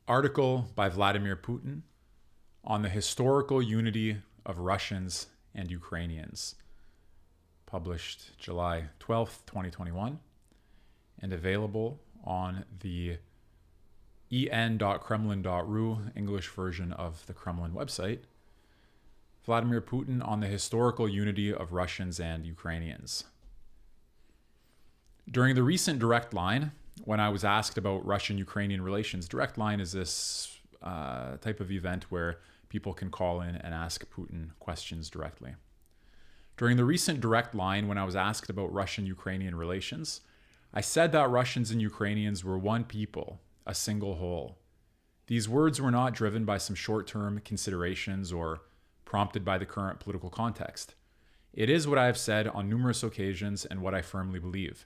Article by Vladimir Putin on the historical unity of Russians and Ukrainians, published July 12th, 2021, and available on the en.kremlin.ru English version of the Kremlin website. Vladimir Putin on the historical unity of Russians and Ukrainians. During the recent Direct Line, when I was asked about Russian-Ukrainian relations, Direct Line is this type of event where people can call in and ask Putin questions directly. During the recent Direct Line, when I was asked about Russian-Ukrainian relations, I said that Russians and Ukrainians were one people, a single whole. These words were not driven by some short-term considerations or prompted by the current political context. It is what I have said on numerous occasions and what I firmly believe.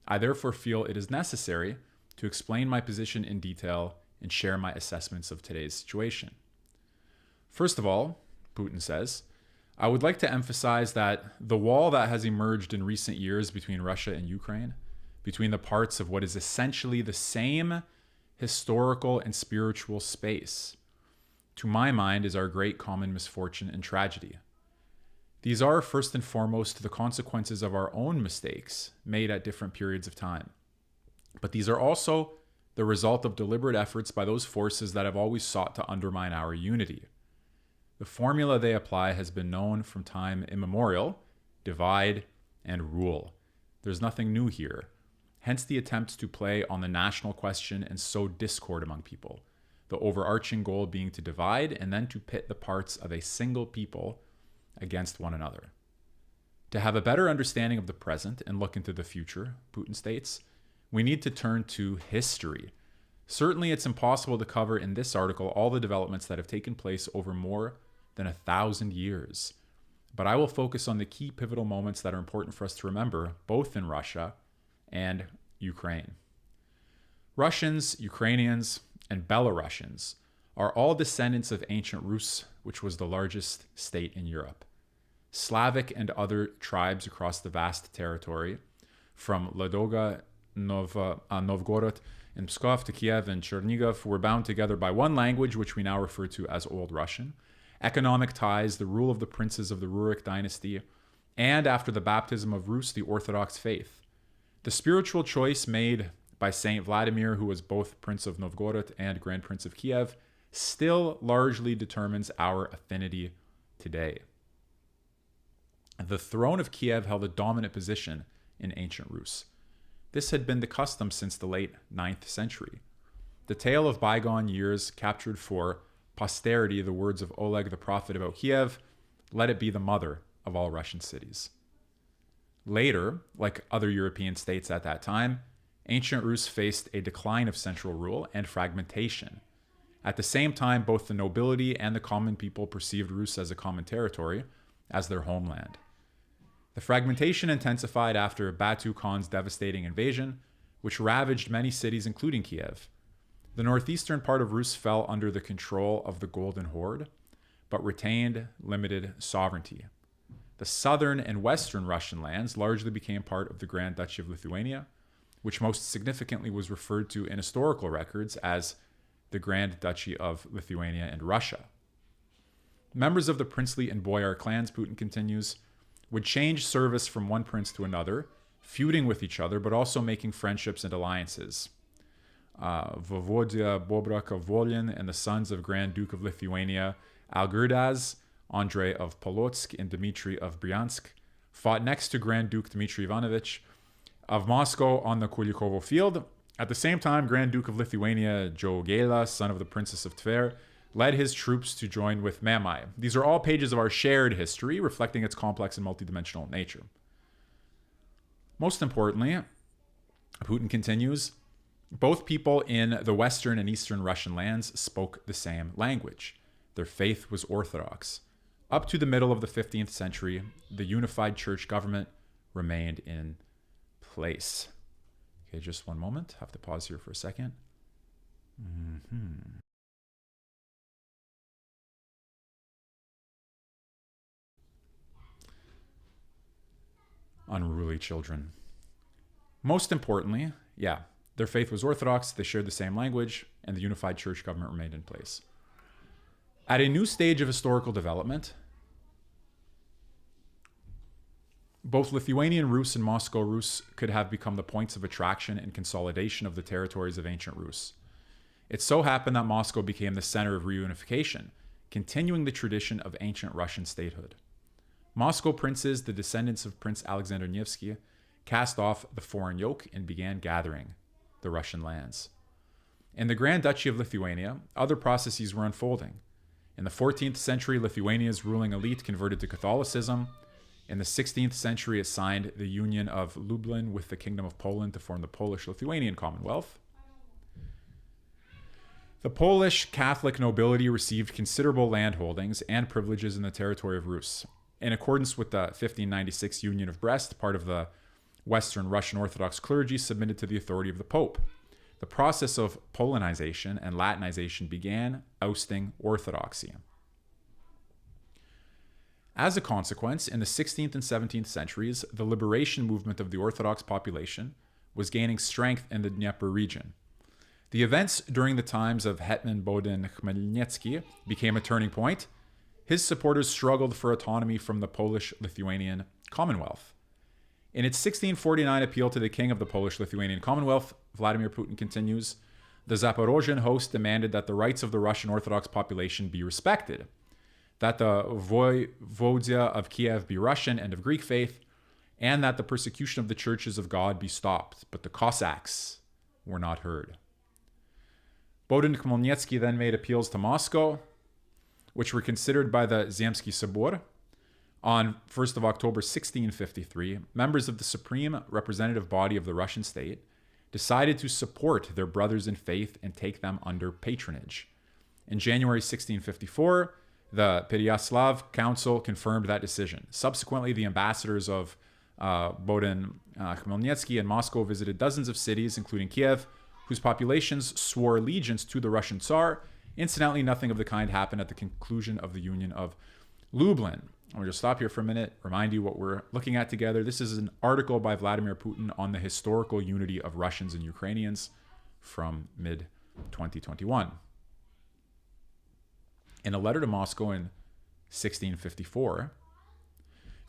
I therefore feel it is necessary to explain my position in detail and share my assessments of today's situation. First of all, Putin says, I would like to emphasize that the wall that has emerged in recent years between Russia and Ukraine, between the parts of what is essentially the same historical and spiritual space, to my mind is our great common misfortune and tragedy. These are, first and foremost, the consequences of our own mistakes made at different periods of time. But these are also the result of deliberate efforts by those forces that have always sought to undermine our unity. The formula they apply has been known from time immemorial: divide and rule. There's nothing new here. Hence the attempts to play on the national question and sow discord among people, the overarching goal being to divide and then to pit the parts of a single people against one another. To have a better understanding of the present and look into the future, Putin states, we need to turn to history. Certainly it's impossible to cover in this article all the developments that have taken place over more than 1,000 years. But I will focus on the key pivotal moments that are important for us to remember, both in Russia and Ukraine. Russians, Ukrainians, and Belarusians are all descendants of ancient Rus, which was the largest state in Europe. Slavic and other tribes across the vast territory, from Ladoga, Novgorod, and Pskov to Kiev and Chernigov, were bound together by one language, which we now refer to as Old Russian, economic ties, the rule of the princes of the Rurik dynasty, and after the baptism of Rus, the Orthodox faith. The spiritual choice made by Saint Vladimir, who was both Prince of Novgorod and Grand Prince of Kiev, still largely determines our affinity today. The throne of Kiev held a dominant position in ancient Rus. This had been the custom since the late 9th century. The tale of bygone years captured for posterity the words of Oleg the prophet about Kiev, let it be the mother of all Russian cities. Later, like other European states at that time, ancient Rus faced a decline of central rule and fragmentation. At the same time, both the nobility and the common people perceived Rus as a common territory, as their homeland. The fragmentation intensified after Batu Khan's devastating invasion, which ravaged many cities, including Kiev. The northeastern part of Rus fell under the control of the Golden Horde, but retained limited sovereignty. The southern and western Russian lands largely became part of the Grand Duchy of Lithuania, which most significantly was referred to in historical records as the Grand Duchy of Lithuania and Russia. Members of the princely and boyar clans, Putin continues, would change service from one prince to another, feuding with each other, but also making friendships and alliances. Voivoda Bobrak of Volyn and the sons of Grand Duke of Lithuania, Algirdas, Andrei of Polotsk, and Dmitry of Bryansk, fought next to Grand Duke Dmitry Ivanovich of Moscow on the Kulikovo field. At the same time, Grand Duke of Lithuania, Jogaila, son of the Princess of Tver, led his troops to join with Mamai. These are all pages of our shared history, reflecting its complex and multidimensional nature. Most importantly, Putin continues, both people in the western and eastern Russian lands spoke the same language. Their faith was Orthodox. Up to the middle of the 15th century, the unified church government remained in place. Okay, just one moment. Have to pause here for a second. Unruly children. Most importantly, Their faith was Orthodox, they shared the same language, and the unified church government remained in place. At a new stage of historical development, both Lithuanian Rus and Moscow Rus could have become the points of attraction and consolidation of the territories of ancient Rus. It so happened that Moscow became the center of reunification, continuing the tradition of ancient Russian statehood. Moscow princes, the descendants of Prince Alexander Nevsky, cast off the foreign yoke and began gathering the Russian lands. In the Grand Duchy of Lithuania, other processes were unfolding. In the 14th century, Lithuania's ruling elite converted to Catholicism. In the 16th century, it signed the Union of Lublin with the Kingdom of Poland to form the Polish-Lithuanian Commonwealth. The Polish Catholic nobility received considerable landholdings and privileges in the territory of Rus. In accordance with the 1596 Union of Brest, part of the Western Russian Orthodox clergy submitted to the authority of the Pope. The process of Polonization and Latinization began, ousting orthodoxy. As a consequence, in the 16th and 17th centuries, the liberation movement of the Orthodox population was gaining strength in the Dnieper region. The events during the times of Hetman Bohdan Khmelnytsky became a turning point. His supporters struggled for autonomy from the Polish-Lithuanian Commonwealth. In its 1649 appeal to the king of the Polish-Lithuanian Commonwealth, Vladimir Putin continues, the Zaporozhian host demanded that the rights of the Russian Orthodox population be respected, that the Voivodia of Kiev be Russian and of Greek faith, and that the persecution of the churches of God be stopped. But the Cossacks were not heard. Bohdan Khmelnytsky then made appeals to Moscow, which were considered by the Zemsky Sobor. On 1st of October 1653, members of the supreme representative body of the Russian state decided to support their brothers in faith and take them under patronage. In January 1654, the Pereyaslav Council confirmed that decision. Subsequently, the ambassadors of Bohdan Khmelnytsky in Moscow visited dozens of cities, including Kiev, whose populations swore allegiance to the Russian Tsar. Incidentally, nothing of the kind happened at the conclusion of the Union of Lublin. I'm going to stop here for a minute, remind you what we're looking at together. This is an article by Vladimir Putin on the historical unity of Russians and Ukrainians from mid-2021. In a letter to Moscow in 1654,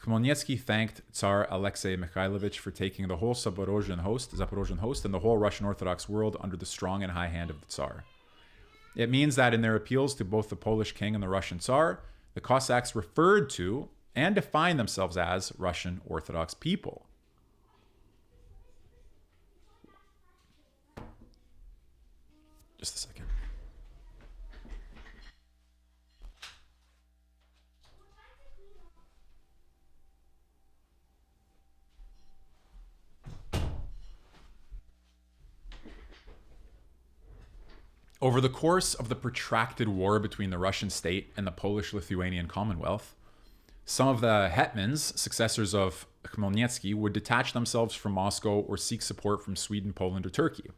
Khmelnytsky thanked Tsar Alexei Mikhailovich for taking the whole Zaporozhian host, and the whole Russian Orthodox world under the strong and high hand of the Tsar. It means that in their appeals to both the Polish king and the Russian Tsar, the Cossacks referred to and defined themselves as Russian Orthodox people. Just a second. Over the course of the protracted war between the Russian state and the Polish-Lithuanian Commonwealth, some of the hetmans, successors of Khmelnytsky, would detach themselves from Moscow or seek support from Sweden, Poland, or Turkey.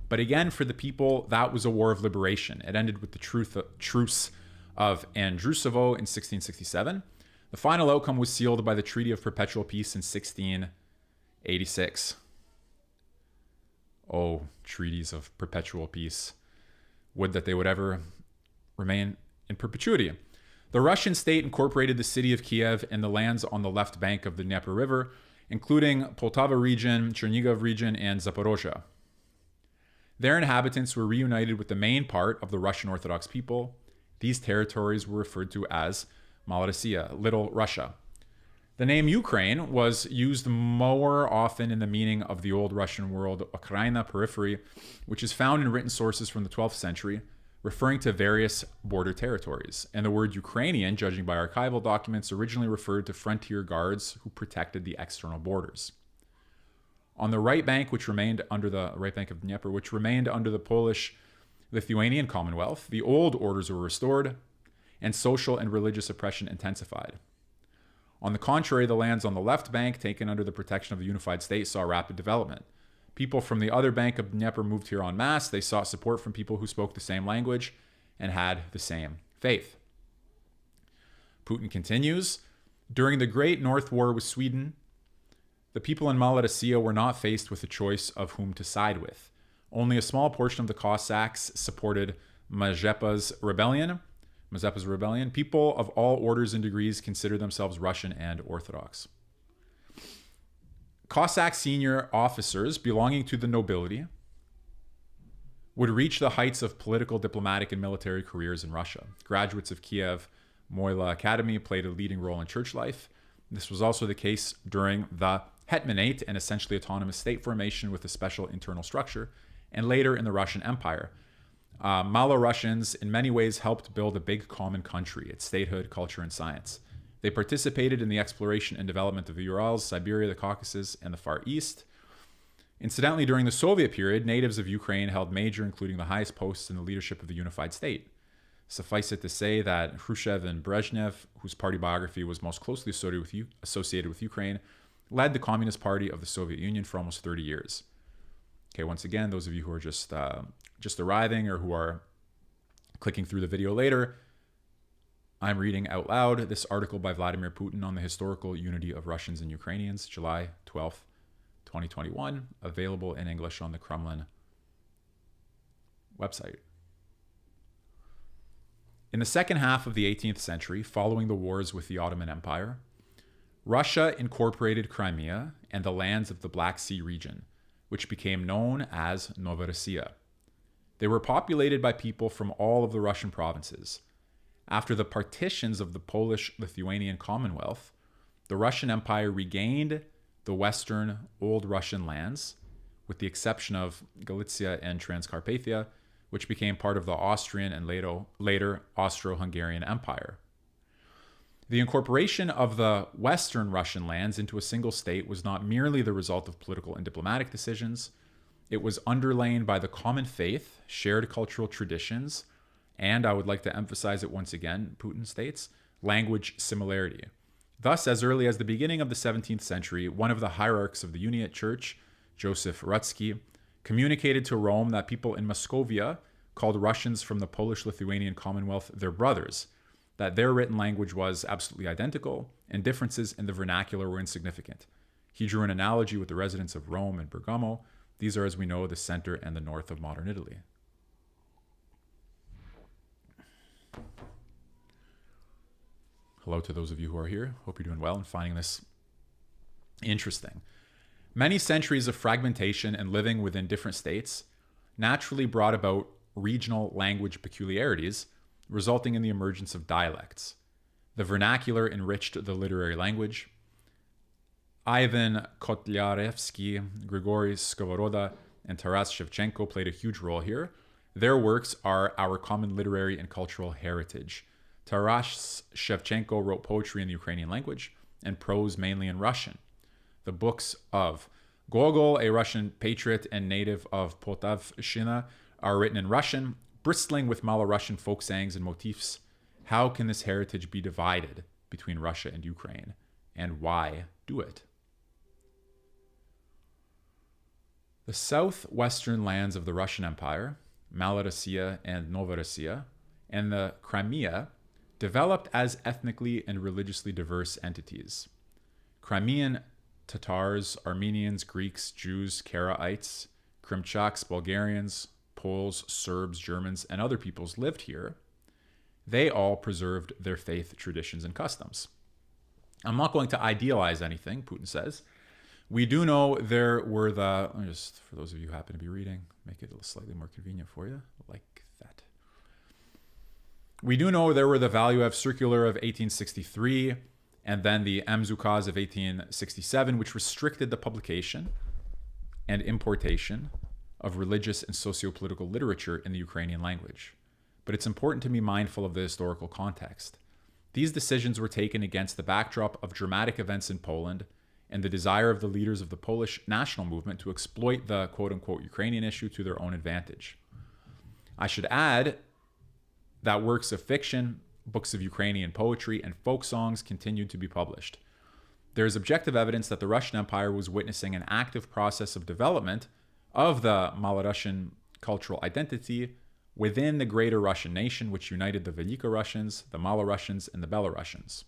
But again, for the people, that was a war of liberation. It ended with the truce of Andrusovo in 1667. The final outcome was sealed by the Treaty of Perpetual Peace in 1686. Oh, treaties of perpetual peace. Would that they would ever remain in perpetuity. The Russian state incorporated the city of Kiev and the lands on the left bank of the Dnieper River, including Poltava region, Chernigov region, and Zaporozhye. Their inhabitants were reunited with the main part of the Russian Orthodox people. These territories were referred to as Malorossiya, Little Russia. The name Ukraine was used more often in the meaning of the old Russian word Ukraina, periphery, which is found in written sources from the 12th century, referring to various border territories. And the word Ukrainian, judging by archival documents, originally referred to frontier guards who protected the external borders. On the right bank, which remained under the right bank of Dnieper, which remained under the Polish-Lithuanian Commonwealth, the old orders were restored, and social and religious oppression intensified. On the contrary, the lands on the left bank, taken under the protection of the unified state, saw rapid development. People from the other bank of Dnieper moved here en masse. They sought support from people who spoke the same language and had the same faith. Putin continues, during the Great North War with Sweden, The people in Malorossiya were not faced with a choice of whom to side with. Only a small portion of the Cossacks supported Mazepa's rebellion. People of all orders and degrees considered themselves Russian and Orthodox. Cossack senior officers belonging to the nobility would reach the heights of political, diplomatic, and military careers in Russia. Graduates of Kiev Mohyla Academy played a leading role in church life. This was also the case during the Hetmanate, an essentially autonomous state formation with a special internal structure, and later in the Russian Empire. Malo-Russians in many ways helped build a big common country, its statehood, culture, and science. They participated in the exploration and development of the Urals, Siberia, the Caucasus, and the Far East. Incidentally, during the Soviet period, natives of Ukraine held major, including the highest posts in the leadership of the unified state. Suffice it to say that Khrushchev and Brezhnev, whose party biography was most closely associated with Ukraine, led the Communist Party of the Soviet Union for almost 30 years. Okay, once again, those of you who are just arriving or who are clicking through the video later, I'm reading out loud this article by Vladimir Putin on the historical unity of Russians and Ukrainians, July 12th, 2021, available in English on the Kremlin website. In the second half of the 18th century, following the wars with the Ottoman Empire, Russia incorporated Crimea and the lands of the Black Sea region, which became known as Novorossiya. They were populated by people from all of the Russian provinces. After the partitions of the Polish-Lithuanian Commonwealth, the Russian Empire regained the western Old Russian lands, with the exception of Galicia and Transcarpathia, which became part of the Austrian and later Austro-Hungarian Empire. The incorporation of the western Russian lands into a single state was not merely the result of political and diplomatic decisions. It was underlain by the common faith, shared cultural traditions, and I would like to emphasize it once again, Putin states, language similarity. Thus, as early as the beginning of the 17th century, one of the hierarchs of the Uniate Church, Joseph Rutsky, communicated to Rome that people in Muscovia called Russians from the Polish-Lithuanian Commonwealth their brothers, that their written language was absolutely identical, and differences in the vernacular were insignificant. He drew an analogy with the residents of Rome and Bergamo. These are, as we know, the center and the north of modern Italy. Hello to those of you who are here. Hope you're doing well and finding this interesting. Many centuries of fragmentation and living within different states naturally brought about regional language peculiarities, resulting in the emergence of dialects. The vernacular enriched the literary language. Ivan Kotlyarsky, Grigory Skovoroda, and Taras Shevchenko played a huge role here. Their works are our common literary and cultural heritage. Taras Shevchenko wrote poetry in the Ukrainian language and prose mainly in Russian. The books of Gogol, a Russian patriot and native of Poltavshina, are written in Russian, bristling with Malo-Russian folk sayings and motifs. How can this heritage be divided between Russia and Ukraine? And why do it? The southwestern lands of the Russian Empire, Malorossiya and Novorossiya, and the Crimea developed as ethnically and religiously diverse entities. Crimean Tatars, Armenians, Greeks, Jews, Karaites, Krimchaks, Bulgarians, Poles, Serbs, Germans, and other peoples lived here. They all preserved their faith, traditions, and customs. I'm not going to idealize anything, Putin says. We do know there were just for those of you who happen to be reading, make it slightly more convenient for you, like that. We do know there were the Valuev Circular of 1863 and then the Mzukaz of 1867, which restricted the publication and importation of religious and socio-political literature in the Ukrainian language. But it's important to be mindful of the historical context. These decisions were taken against the backdrop of dramatic events in Poland and the desire of the leaders of the Polish national movement to exploit the quote-unquote Ukrainian issue to their own advantage. I should add that works of fiction, books of Ukrainian poetry, and folk songs continued to be published. There is objective evidence that the Russian Empire was witnessing an active process of development of the Malo-Russian cultural identity within the greater Russian nation, which united the Veliko-Russians, the Malo-Russians, and the Belarusians.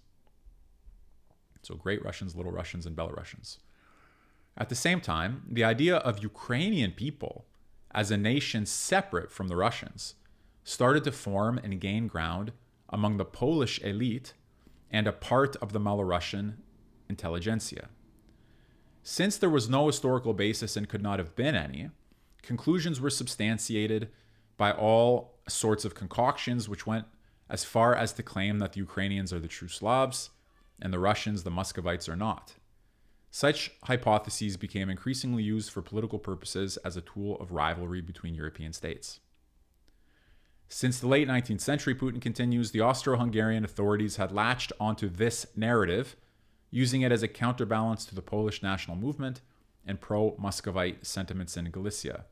So Great Russians, Little Russians, and Belarusians. At the same time, the idea of Ukrainian people as a nation separate from the Russians started to form and gain ground among the Polish elite and a part of the Belarusian intelligentsia. Since there was no historical basis and could not have been any, conclusions were substantiated by all sorts of concoctions, which went as far as to claim that the Ukrainians are the true Slavs and the Russians, the Muscovites, are not. Such hypotheses became increasingly used for political purposes as a tool of rivalry between European states. Since the late 19th century, Putin continues, the Austro-Hungarian authorities had latched onto this narrative, using it as a counterbalance to the Polish national movement and pro-Muscovite sentiments in Galicia.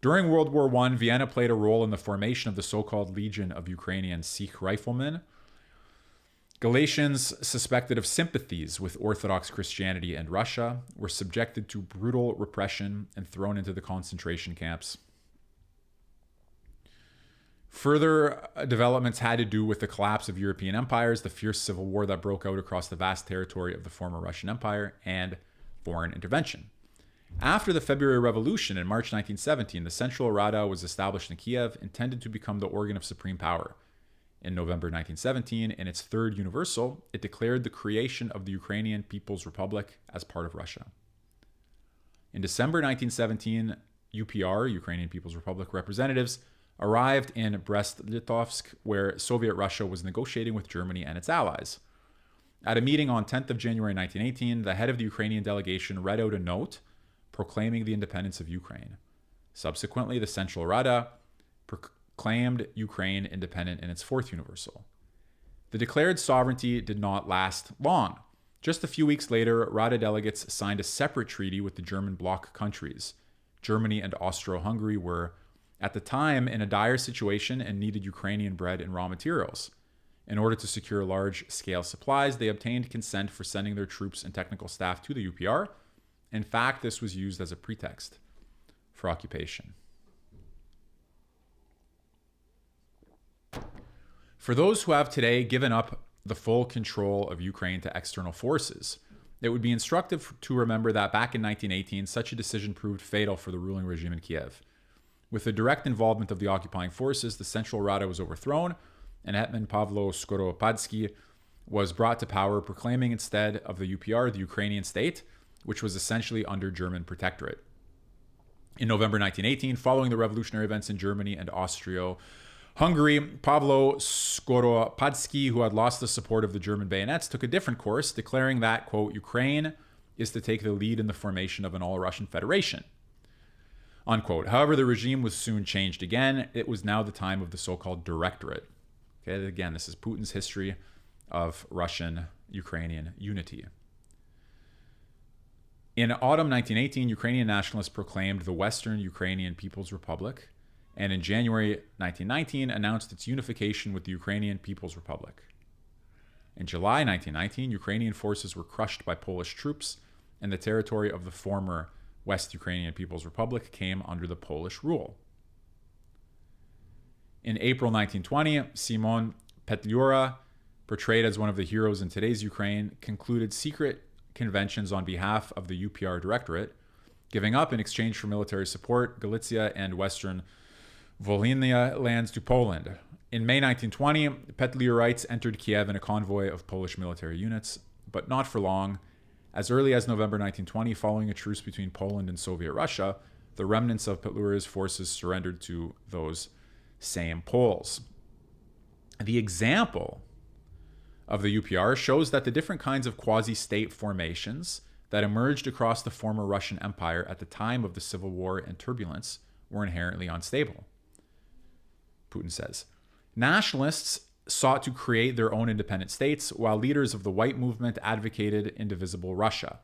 During World War I, Vienna played a role in the formation of the so-called Legion of Ukrainian Sikh Riflemen. Galicians suspected of sympathies with Orthodox Christianity and Russia were subjected to brutal repression and thrown into the concentration camps. Further developments had to do with the collapse of European empires, the fierce civil war that broke out across the vast territory of the former Russian Empire, and foreign intervention. After the February Revolution in March 1917, the Central Rada was established in Kiev, intended to become the organ of supreme power. In November 1917, in its third universal, it declared the creation of the Ukrainian People's Republic as part of Russia. In December 1917, UPR, Ukrainian People's Republic representatives, arrived in Brest-Litovsk, where Soviet Russia was negotiating with Germany and its allies. At a meeting on 10th of January 1918, the head of the Ukrainian delegation read out a note proclaiming the independence of Ukraine. Subsequently, the Central Rada proclaimed Ukraine independent in its fourth universal. The declared sovereignty did not last long. Just a few weeks later, Rada delegates signed a separate treaty with the German bloc countries. Germany and Austro-Hungary were at the time in a dire situation and needed Ukrainian bread and raw materials. In order to secure large-scale supplies, they obtained consent for sending their troops and technical staff to the UPR. In fact, this was used as a pretext for occupation. For those who have today given up the full control of Ukraine to external forces, it would be instructive to remember that back in 1918, such a decision proved fatal for the ruling regime in Kiev. With the direct involvement of the occupying forces, the Central Rada was overthrown, and Hetman Pavlo Skoropadsky was brought to power, proclaiming instead of the UPR the Ukrainian state, which was essentially under German protectorate. In November 1918, following the revolutionary events in Germany and Austria-Hungary, Pavlo Skoropadsky, who had lost the support of the German bayonets, took a different course, declaring that, quote, Ukraine is to take the lead in the formation of an all-Russian federation. Unquote. However, the regime was soon changed again. It was now the time of the so-called directorate. Okay, again, this is Putin's history of Russian-Ukrainian unity. In autumn 1918, Ukrainian nationalists proclaimed the Western Ukrainian People's Republic, and in January 1919 announced its unification with the Ukrainian People's Republic. In July 1919, Ukrainian forces were crushed by Polish troops, and the territory of the former West Ukrainian People's Republic came under the Polish rule. In April 1920, Simon Petliura, portrayed as one of the heroes in today's Ukraine, concluded secret conventions on behalf of the UPR Directorate, giving up in exchange for military support Galicia and Western Volhynia lands to Poland. In May 1920, Petliurites entered Kiev in a convoy of Polish military units, but not for long. As early as November 1920, following a truce between Poland and Soviet Russia, the remnants of Petliura's forces surrendered to those same Poles. The example of the UPR shows that the different kinds of quasi-state formations that emerged across the former Russian Empire at the time of the Civil War and turbulence were inherently unstable. Putin says, nationalists sought to create their own independent states, while leaders of the white movement advocated indivisible Russia.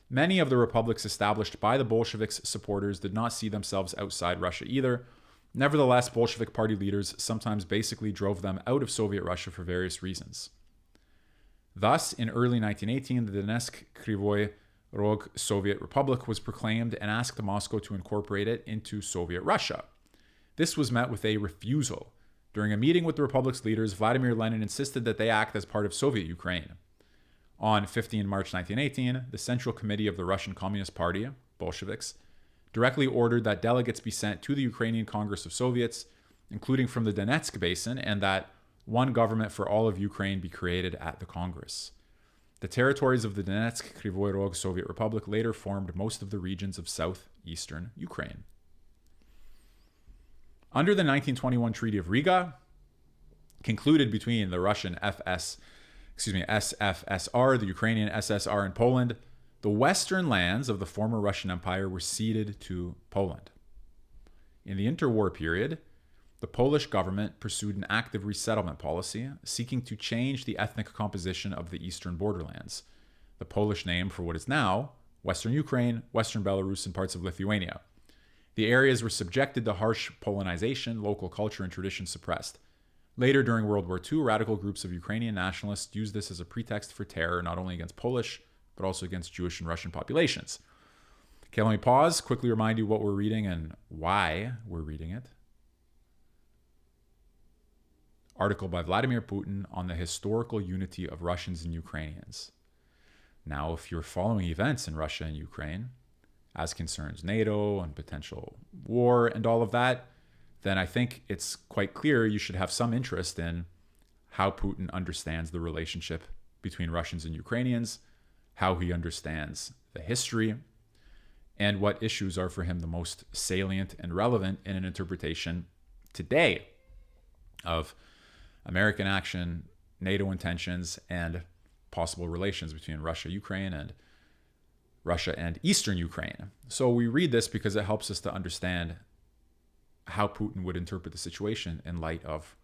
Many of the republics established by the Bolsheviks' supporters did not see themselves outside Russia either. Nevertheless, Bolshevik party leaders sometimes basically drove them out of Soviet Russia for various reasons. Thus, in early 1918, the Donetsk Krivoy Rog Soviet Republic was proclaimed and asked Moscow to incorporate it into Soviet Russia. This was met with a refusal. During a meeting with the republic's leaders, Vladimir Lenin insisted that they act as part of Soviet Ukraine. On 15 March 1918, the Central Committee of the Russian Communist Party, Bolsheviks, directly ordered that delegates be sent to the Ukrainian Congress of Soviets, including from the Donetsk Basin, and that one government for all of Ukraine be created at the Congress. The territories of the Donetsk Kryvyi Rog Soviet Republic later formed most of the regions of southeastern Ukraine. Under the 1921 Treaty of Riga, concluded between the Russian SFSR, the Ukrainian SSR, and Poland, the western lands of the former Russian Empire were ceded to Poland. In the interwar period, the Polish government pursued an active resettlement policy, seeking to change the ethnic composition of the eastern borderlands, the Polish name for what is now Western Ukraine, Western Belarus, and parts of Lithuania. The areas were subjected to harsh Polonization, local culture and tradition suppressed. Later, during World War II, radical groups of Ukrainian nationalists used this as a pretext for terror, not only against Polish, but also against Jewish and Russian populations. Okay, let me pause, quickly remind you what we're reading and why we're reading it. Article by Vladimir Putin on the historical unity of Russians and Ukrainians. Now, if you're following events in Russia and Ukraine, as concerns NATO and potential war and all of that, then I think it's quite clear you should have some interest in how Putin understands the relationship between Russians and Ukrainians, how he understands the history, and what issues are for him the most salient and relevant in an interpretation today of American action, NATO intentions, and possible relations between Russia, Ukraine, and Russia and Eastern Ukraine. So we read this because it helps us to understand how Putin would interpret the situation in light of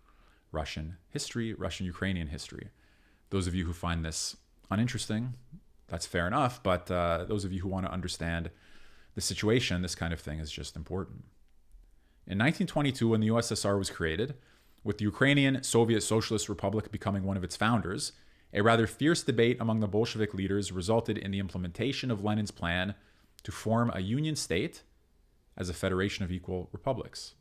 Russian history, Russian-Ukrainian history. Those of you who find this uninteresting, that's fair enough, but those of you who want to understand the situation, this kind of thing is just important. In 1922, when the USSR was created, with the Ukrainian Soviet Socialist Republic becoming one of its founders, a rather fierce debate among the Bolshevik leaders resulted in the implementation of Lenin's plan to form a union state as a federation of equal republics.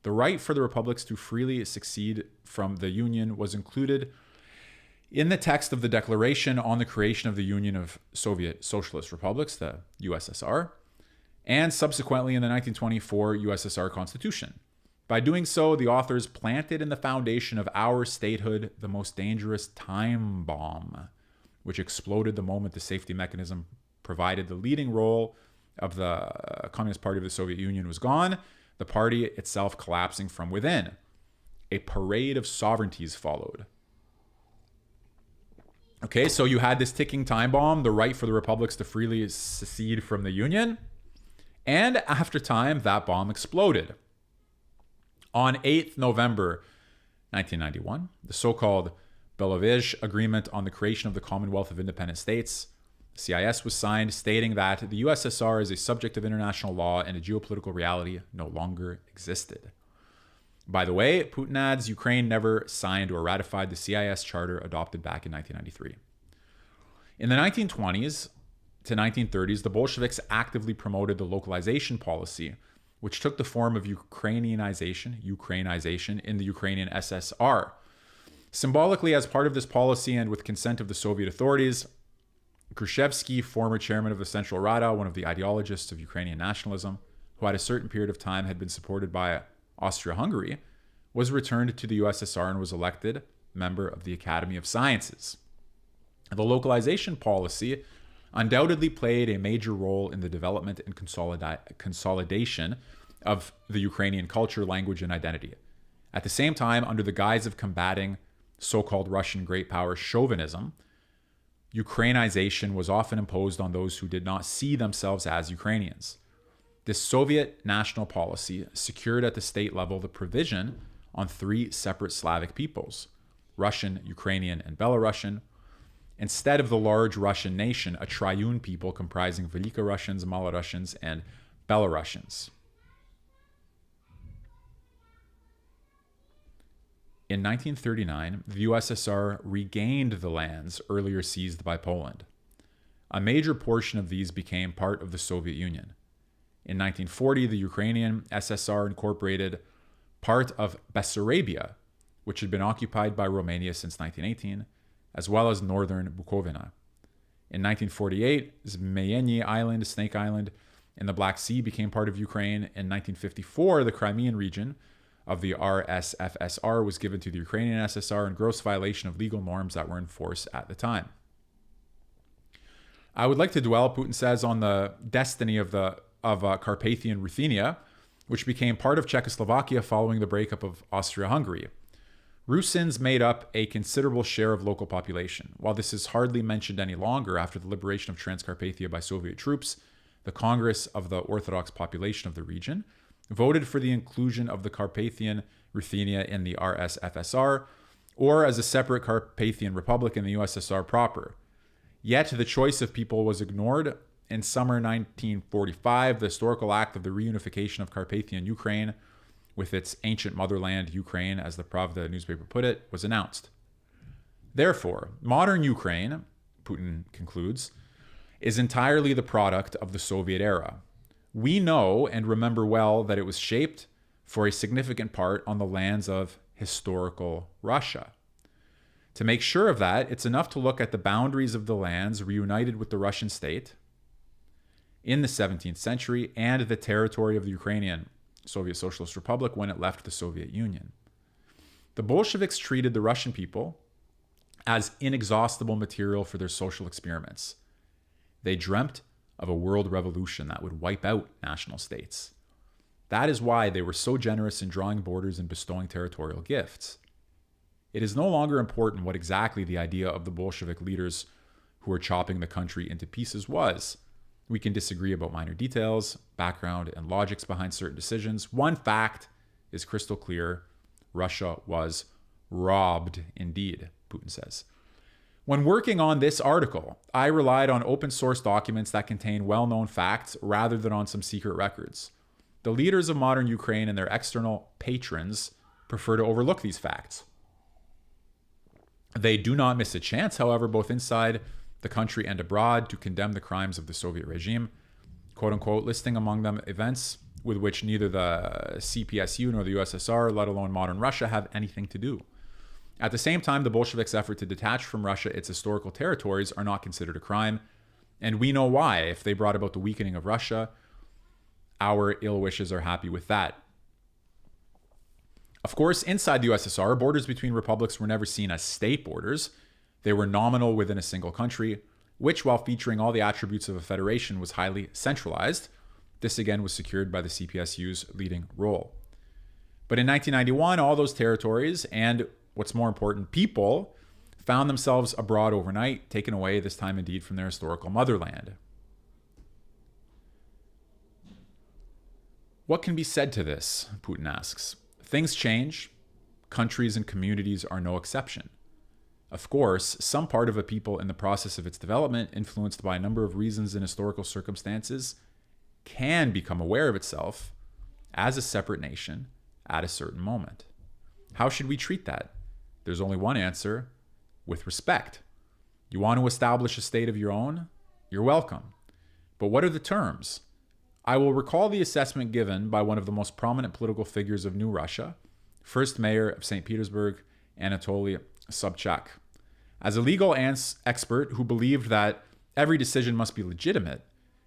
The right for the republics to freely secede from the Union was included in the text of the Declaration on the Creation of the Union of Soviet Socialist Republics, the USSR, and subsequently in the 1924 USSR Constitution. By doing so, the authors planted in the foundation of our statehood the most dangerous time bomb, which exploded the moment the safety mechanism provided the leading role of the Communist Party of the Soviet Union was gone, the party itself collapsing from within. A parade of sovereignties followed. Okay, so you had this ticking time bomb, the right for the republics to freely secede from the Union, and after time, that bomb exploded. On 8th November 1991, the so-called Belovezh Agreement on the Creation of the Commonwealth of Independent States, CIS, was signed, stating that the USSR as a subject of international law and a geopolitical reality no longer existed. By the way, Putin adds Ukraine never signed or ratified the CIS charter adopted back in 1993. In the 1920s to 1930s, the Bolsheviks actively promoted the localization policy, which took the form of Ukrainianization in the Ukrainian SSR. Symbolically, as part of this policy and with consent of the Soviet authorities, Grushevsky, former chairman of the Central Rada, one of the ideologists of Ukrainian nationalism, who at a certain period of time had been supported by Austria-Hungary, was returned to the USSR and was elected member of the Academy of Sciences. The localization policy undoubtedly played a major role in the development and consolidation of the Ukrainian culture, language, and identity. At the same time, under the guise of combating so-called Russian great power chauvinism, Ukrainization was often imposed on those who did not see themselves as Ukrainians. This Soviet national policy secured at the state level the provision on three separate Slavic peoples, Russian, Ukrainian, and Belarusian, instead of the large Russian nation, a triune people comprising Velika Russians, Malarussians, and Belarusians. In 1939, the USSR regained the lands earlier seized by Poland. A major portion of these became part of the Soviet Union. In 1940, the Ukrainian SSR incorporated part of Bessarabia, which had been occupied by Romania since 1918, as well as northern Bukovina. In 1948, Zmeyny Island, Snake Island, in the Black Sea became part of Ukraine. In 1954, the Crimean region of the RSFSR was given to the Ukrainian SSR in gross violation of legal norms that were in force at the time. I would like to dwell, Putin says, on the destiny of Carpathian Ruthenia, which became part of Czechoslovakia following the breakup of Austria-Hungary. Rusins made up a considerable share of local population. While this is hardly mentioned any longer after the liberation of Transcarpathia by Soviet troops, the Congress of the Orthodox population of the region voted for the inclusion of the Carpathian Ruthenia in the RSFSR, or as a separate Carpathian Republic in the USSR proper. Yet the choice of people was ignored. In summer 1945, the historical act of the reunification of Carpathian Ukraine with its ancient motherland, Ukraine, as the Pravda newspaper put it, was announced. Therefore, modern Ukraine, Putin concludes, is entirely the product of the Soviet era. We know and remember well that it was shaped for a significant part on the lands of historical Russia. To make sure of that, it's enough to look at the boundaries of the lands reunited with the Russian state in the 17th century and the territory of the Ukrainian Soviet Socialist Republic when it left the Soviet Union. The Bolsheviks treated the Russian people as inexhaustible material for their social experiments. They dreamt of a world revolution that would wipe out national states. That is why they were so generous in drawing borders and bestowing territorial gifts. It is no longer important what exactly the idea of the Bolshevik leaders who were chopping the country into pieces was. We can disagree about minor details, background, and logics behind certain decisions. One fact is crystal clear. Russia was robbed indeed, Putin says. When working on this article, I relied on open source documents that contain well-known facts rather than on some secret records. The leaders of modern Ukraine and their external patrons prefer to overlook these facts. They do not miss a chance, however, both inside the country and abroad, to condemn the crimes of the Soviet regime, quote unquote, listing among them events with which neither the CPSU nor the USSR, let alone modern Russia, have anything to do. At the same time, the Bolsheviks' effort to detach from Russia its historical territories are not considered a crime, and we know why. If they brought about the weakening of Russia, our ill wishes are happy with that. Of course, inside the USSR, borders between republics were never seen as state borders. They were nominal within a single country, which, while featuring all the attributes of a federation, was highly centralized. This again was secured by the CPSU's leading role. But in 1991, all those territories and, what's more important, people found themselves abroad overnight, taken away this time indeed from their historical motherland. What can be said to this? Putin asks. Things change. Countries and communities are no exception. Of course, some part of a people in the process of its development, influenced by a number of reasons and historical circumstances, can become aware of itself as a separate nation at a certain moment. How should we treat that? There's only one answer: with respect. You want to establish a state of your own? You're welcome. But what are the terms? I will recall the assessment given by one of the most prominent political figures of New Russia, first mayor of St. Petersburg, Anatoly Sobchak. As a legal expert who believed that every decision must be legitimate,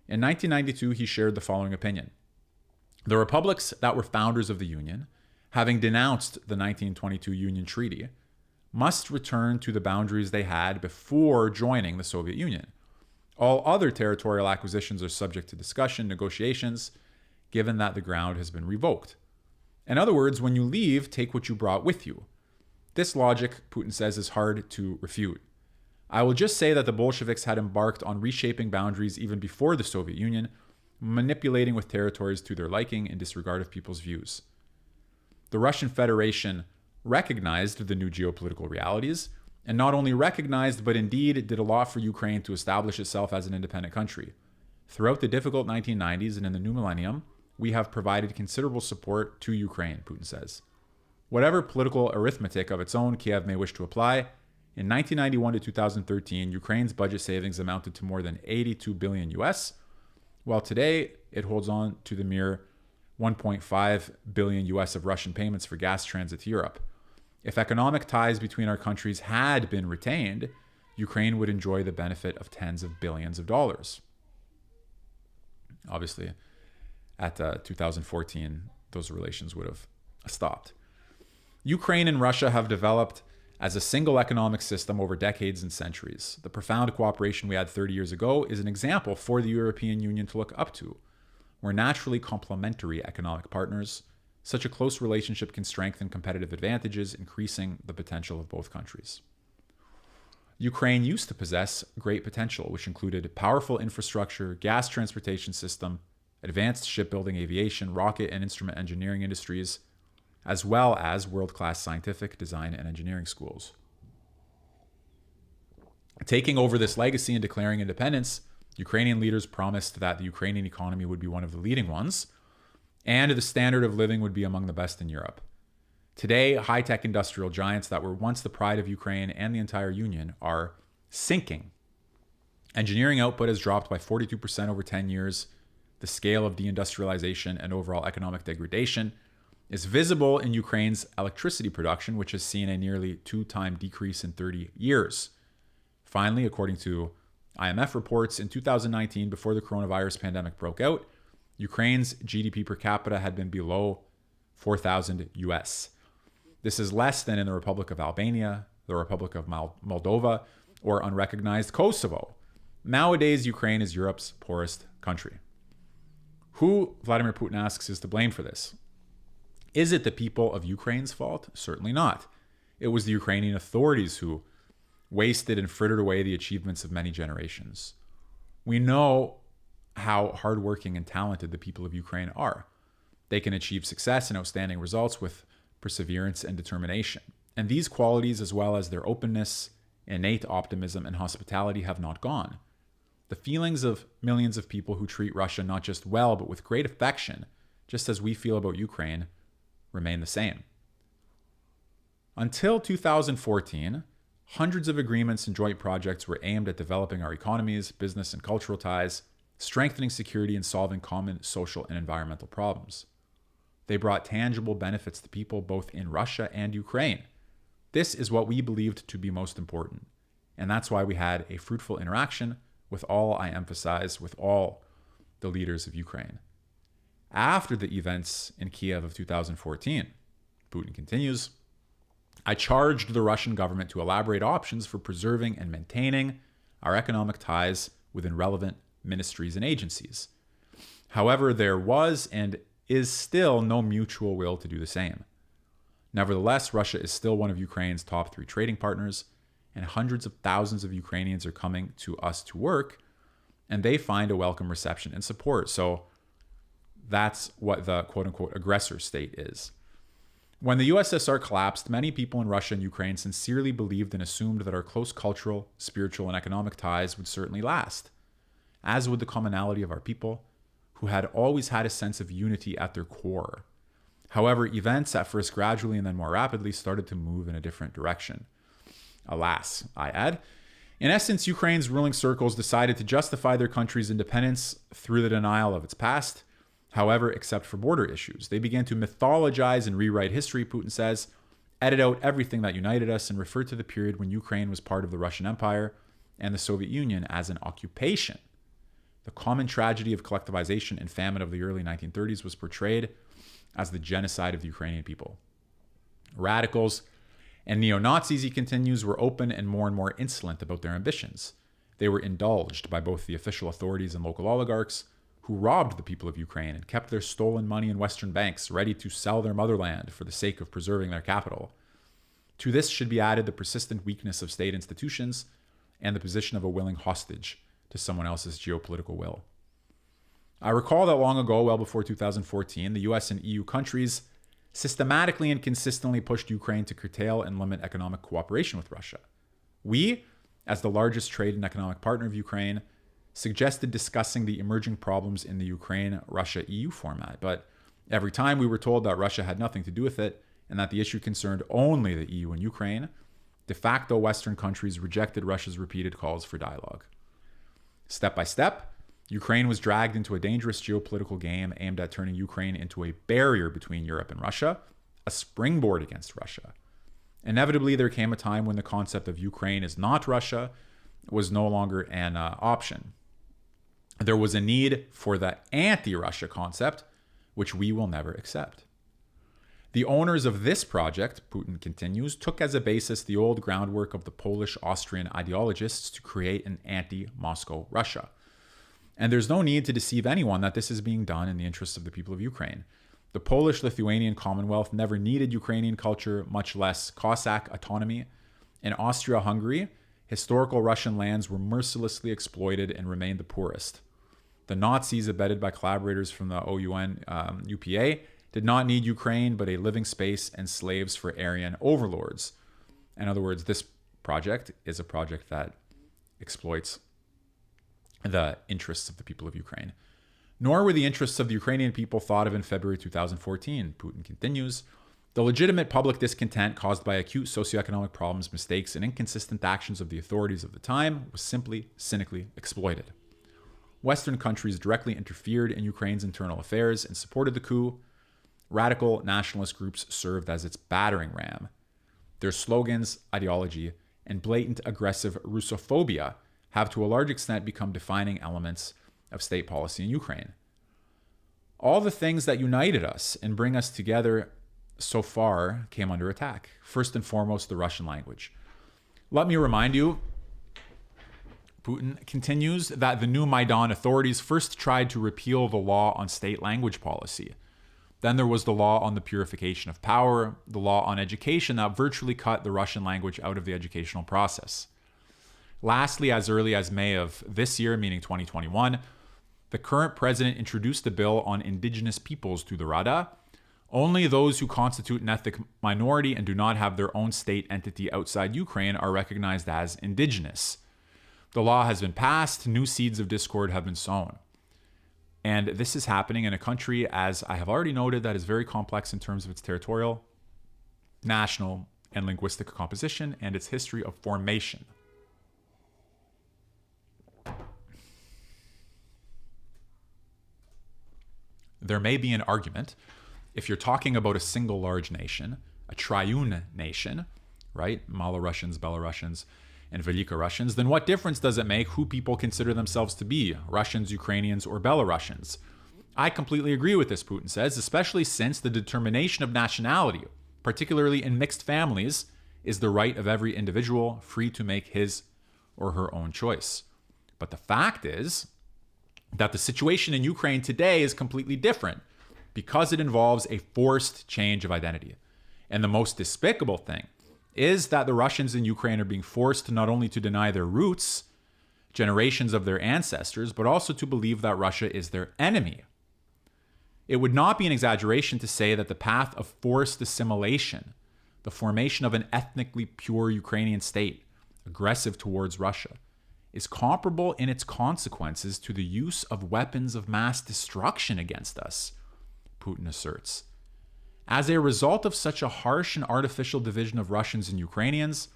in 1992 he shared the following opinion. The republics that were founders of the Union, having denounced the 1922 Union Treaty, must return to the boundaries they had before joining the Soviet Union. All other territorial acquisitions are subject to discussion, negotiations, given that the ground has been revoked. In other words, when you leave, take what you brought with you. This logic, Putin says, is hard to refute. I will just say that the Bolsheviks had embarked on reshaping boundaries even before the Soviet Union, manipulating with territories to their liking in disregard of people's views. The Russian Federation recognized the new geopolitical realities, and not only recognized, but indeed did a lot for Ukraine to establish itself as an independent country. Throughout the difficult 1990s and in the new millennium, we have provided considerable support to Ukraine, Putin says. Whatever political arithmetic of its own Kiev may wish to apply, in 1991 to 2013, Ukraine's budget savings amounted to more than 82 billion US, while today it holds on to the mere 1.5 billion US of Russian payments for gas transit to Europe. If economic ties between our countries had been retained, Ukraine would enjoy the benefit of tens of billions of dollars. Obviously, at 2014, those relations would have stopped. Ukraine and Russia have developed as a single economic system over decades and centuries. The profound cooperation we had 30 years ago is an example for the European Union to look up to. We're naturally complementary economic partners. Such a close relationship can strengthen competitive advantages, increasing the potential of both countries. Ukraine used to possess great potential, which included powerful infrastructure, gas transportation system, advanced shipbuilding, aviation, rocket and instrument engineering industries, as well as world-class scientific, design, and engineering schools. Taking over this legacy and declaring independence, Ukrainian leaders promised that the Ukrainian economy would be one of the leading ones, and the standard of living would be among the best in Europe. Today, high-tech industrial giants that were once the pride of Ukraine and the entire Union are sinking. Engineering output has dropped by 42% over 10 years. The scale of deindustrialization and overall economic degradation is visible in Ukraine's electricity production, which has seen a nearly 2-time decrease in 30 years. Finally, according to IMF reports, in 2019, before the coronavirus pandemic broke out, Ukraine's GDP per capita had been below 4,000 US. This is less than in the Republic of Albania, the Republic of Moldova, or unrecognized Kosovo. Nowadays, Ukraine is Europe's poorest country. Who, Vladimir Putin asks, is to blame for this? Is it the people of Ukraine's fault? Certainly not. It was the Ukrainian authorities who wasted and frittered away the achievements of many generations. We know how hardworking and talented the people of Ukraine are. They can achieve success and outstanding results with perseverance and determination. And these qualities, as well as their openness, innate optimism, and hospitality, have not gone. The feelings of millions of people who treat Russia not just well, but with great affection, just as we feel about Ukraine, remain the same. Until 2014, hundreds of agreements and joint projects were aimed at developing our economies, business and cultural ties, strengthening security, and solving common social and environmental problems. They brought tangible benefits to people both in Russia and Ukraine. This is what we believed to be most important. And that's why we had a fruitful interaction with all, I emphasize, with all the leaders of Ukraine. After the events in Kiev of 2014, Putin continues, I charged the Russian government to elaborate options for preserving and maintaining our economic ties within relevant ministries and agencies. However, there was and is still no mutual will to do the same. Nevertheless, Russia is still one of Ukraine's top 3 trading partners, and hundreds of thousands of Ukrainians are coming to us to work, and they find a welcome reception and support. So that's what the quote-unquote aggressor state is. When the USSR collapsed, many people in Russia and Ukraine sincerely believed and assumed that our close cultural, spiritual, and economic ties would certainly last, as would the commonality of our people, who had always had a sense of unity at their core. However, events, at first gradually and then more rapidly, started to move in a different direction. Alas, I add. In essence, Ukraine's ruling circles decided to justify their country's independence through the denial of its past. However, except for border issues, they began to mythologize and rewrite history, Putin says, edit out everything that united us, and refer to the period when Ukraine was part of the Russian Empire and the Soviet Union as an occupation. The common tragedy of collectivization and famine of the early 1930s was portrayed as the genocide of the Ukrainian people. Radicals and neo-Nazis, he continues, were open and more insolent about their ambitions. They were indulged by both the official authorities and local oligarchs, who robbed the people of Ukraine and kept their stolen money in Western banks, ready to sell their motherland for the sake of preserving their capital. To this should be added the persistent weakness of state institutions and the position of a willing hostage to someone else's geopolitical will. I recall that long ago, well before 2014, the US and EU countries systematically and consistently pushed Ukraine to curtail and limit economic cooperation with Russia. We, as the largest trade and economic partner of Ukraine, suggested discussing the emerging problems in the Ukraine-Russia-EU format, but every time we were told that Russia had nothing to do with it and that the issue concerned only the EU and Ukraine, de facto Western countries rejected Russia's repeated calls for dialogue. Step by step, Ukraine was dragged into a dangerous geopolitical game aimed at turning Ukraine into a barrier between Europe and Russia, a springboard against Russia. Inevitably, there came a time when the concept of Ukraine is not Russia was no longer an option. There was a need for the anti-Russia concept, which we will never accept. The owners of this project, Putin continues, took as a basis the old groundwork of the Polish-Austrian ideologists to create an anti-Moscow Russia. And there's no need to deceive anyone that this is being done in the interests of the people of Ukraine. The Polish-Lithuanian Commonwealth never needed Ukrainian culture, much less Cossack autonomy. In Austria-Hungary, historical Russian lands were mercilessly exploited and remained the poorest. The Nazis, abetted by collaborators from the OUN UPA, did not need Ukraine, but a living space and slaves for Aryan overlords. In other words, this project is a project that exploits the interests of the people of Ukraine. Nor were the interests of the Ukrainian people thought of in February 2014. Putin continues, the legitimate public discontent caused by acute socioeconomic problems, mistakes, and inconsistent actions of the authorities of the time was simply cynically exploited. Western countries directly interfered in Ukraine's internal affairs and supported the coup. Radical nationalist groups served as its battering ram. Their slogans, ideology, and blatant aggressive Russophobia have to a large extent become defining elements of state policy in Ukraine. All the things that united us and bring us together so far came under attack. First and foremost, the Russian language. Let me remind you, Putin continues, that the new Maidan authorities first tried to repeal the law on state language policy. Then there was the law on the purification of power, the law on education that virtually cut the Russian language out of the educational process. Lastly, as early as May of this year, meaning 2021, the current president introduced a bill on indigenous peoples to the Rada. Only those who constitute an ethnic minority and do not have their own state entity outside Ukraine are recognized as indigenous. The law has been passed, new seeds of discord have been sown. And this is happening in a country, as I have already noted, that is very complex in terms of its territorial, national, and linguistic composition and its history of formation. There may be an argument, if you're talking about a single large nation, a triune nation, right? Malo-Russians, Belarusians, and Velika Russians, then what difference does it make who people consider themselves to be, Russians, Ukrainians, or Belarusians? I completely agree with this, Putin says, especially since the determination of nationality, particularly in mixed families, is the right of every individual free to make his or her own choice. But the fact is that the situation in Ukraine today is completely different because it involves a forced change of identity. And the most despicable thing is that the Russians in Ukraine are being forced not only to deny their roots, generations of their ancestors, but also to believe that Russia is their enemy. It would not be an exaggeration to say that the path of forced assimilation, the formation of an ethnically pure Ukrainian state, aggressive towards Russia, is comparable in its consequences to the use of weapons of mass destruction against us, Putin asserts. As a result of such a harsh and artificial division of Russians and Ukrainians,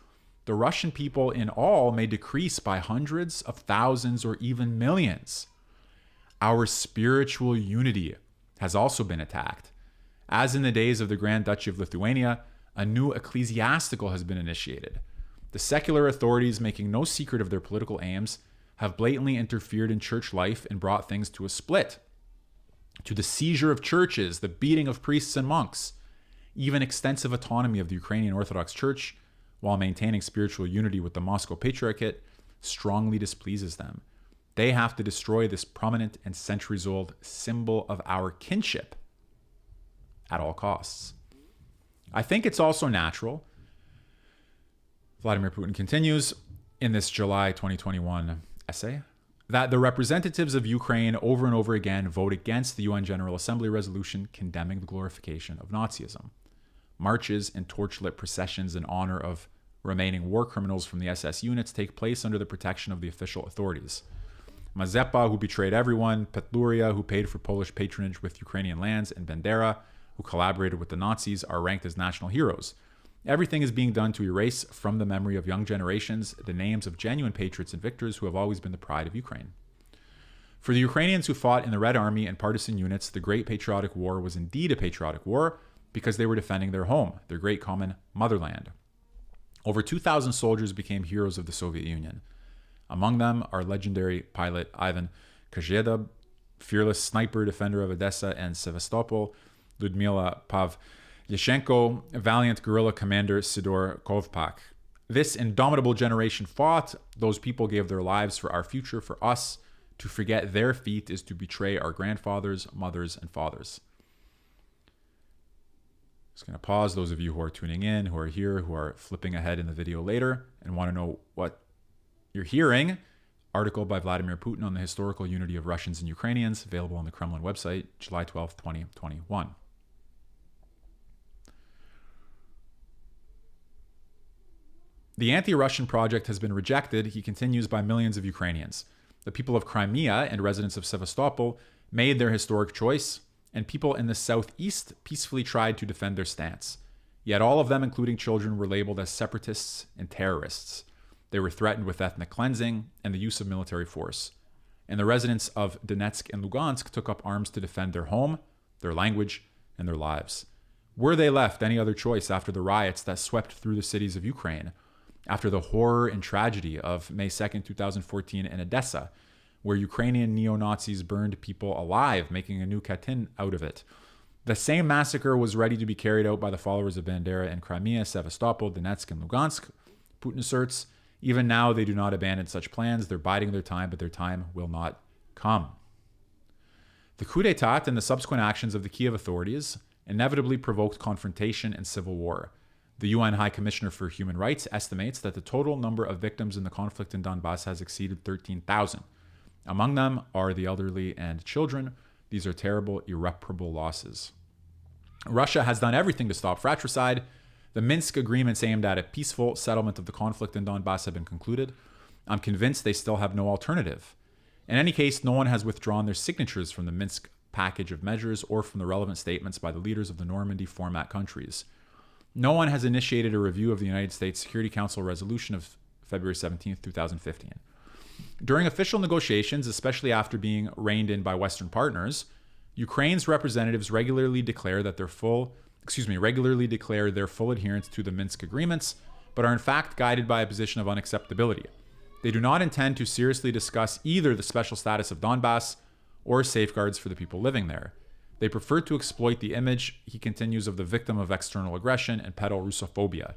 the Russian people in all may decrease by hundreds of thousands or even millions. Our spiritual unity has also been attacked. As in the days of the Grand Duchy of Lithuania, a new ecclesiastical has been initiated. The secular authorities, making no secret of their political aims, have blatantly interfered in church life and brought things to a split, to the seizure of churches, the beating of priests and monks. Even extensive autonomy of the Ukrainian Orthodox Church, while maintaining spiritual unity with the Moscow Patriarchate, strongly displeases them. They have to destroy this prominent and centuries-old symbol of our kinship at all costs. I think it's also natural, Vladimir Putin continues in this July 2021 essay, that the representatives of Ukraine over and over again vote against the UN General Assembly resolution condemning the glorification of Nazism. Marches and torchlit processions in honor of remaining war criminals from the SS units take place under the protection of the official authorities. Mazepa, who betrayed everyone, Petluria, who paid for Polish patronage with Ukrainian lands, and Bandera, who collaborated with the Nazis, are ranked as national heroes. Everything is being done to erase from the memory of young generations the names of genuine patriots and victors who have always been the pride of Ukraine. For the Ukrainians who fought in the Red Army and partisan units, the Great Patriotic War was indeed a patriotic war because they were defending their home, their great common motherland. Over 2,000 soldiers became heroes of the Soviet Union. Among them are legendary pilot Ivan Kozhedub, fearless sniper defender of Odessa and Sevastopol, Ludmila Pavlyashenko, valiant guerrilla commander Sidor Kovpak. This indomitable generation fought. Those people gave their lives for our future, for us. To forget their feat is to betray our grandfathers, mothers, and fathers. Just going to pause. Those of you who are tuning in, who are here, who are flipping ahead in the video later and want to know what you're hearing, article by Vladimir Putin on the historical unity of Russians and Ukrainians, available on the Kremlin website, July 12th, 2021. The anti-Russian project has been rejected, he continues, by millions of Ukrainians. The people of Crimea and residents of Sevastopol made their historic choice, and people in the southeast peacefully tried to defend their stance. Yet all of them, including children, were labeled as separatists and terrorists. They were threatened with ethnic cleansing and the use of military force. And the residents of Donetsk and Lugansk took up arms to defend their home, their language, and their lives. Were they left any other choice after the riots that swept through the cities of Ukraine? After the horror and tragedy of May 2nd, 2014 in Odessa, where Ukrainian neo-Nazis burned people alive, making a new Katyn out of it. The same massacre was ready to be carried out by the followers of Bandera in Crimea, Sevastopol, Donetsk, and Lugansk, Putin asserts. Even now, they do not abandon such plans. They're biding their time, but their time will not come. The coup d'etat and the subsequent actions of the Kiev authorities inevitably provoked confrontation and civil war. The UN High Commissioner for Human Rights estimates that the total number of victims in the conflict in Donbas has exceeded 13,000. Among them are the elderly and children. These are terrible, irreparable losses. Russia has done everything to stop fratricide. The Minsk agreements aimed at a peaceful settlement of the conflict in Donbas have been concluded. I'm convinced they still have no alternative. In any case, no one has withdrawn their signatures from the Minsk package of measures or from the relevant statements by the leaders of the Normandy format countries. No one has initiated a review of the United States Security Council resolution of February 17, 2015. During official negotiations, especially after being reined in by Western partners, Ukraine's representatives regularly declare their full adherence to the Minsk agreements, but are in fact guided by a position of unacceptability. They do not intend to seriously discuss either the special status of Donbas or safeguards for the people living there. They prefer to exploit the image, he continues, of the victim of external aggression and peddle Russophobia.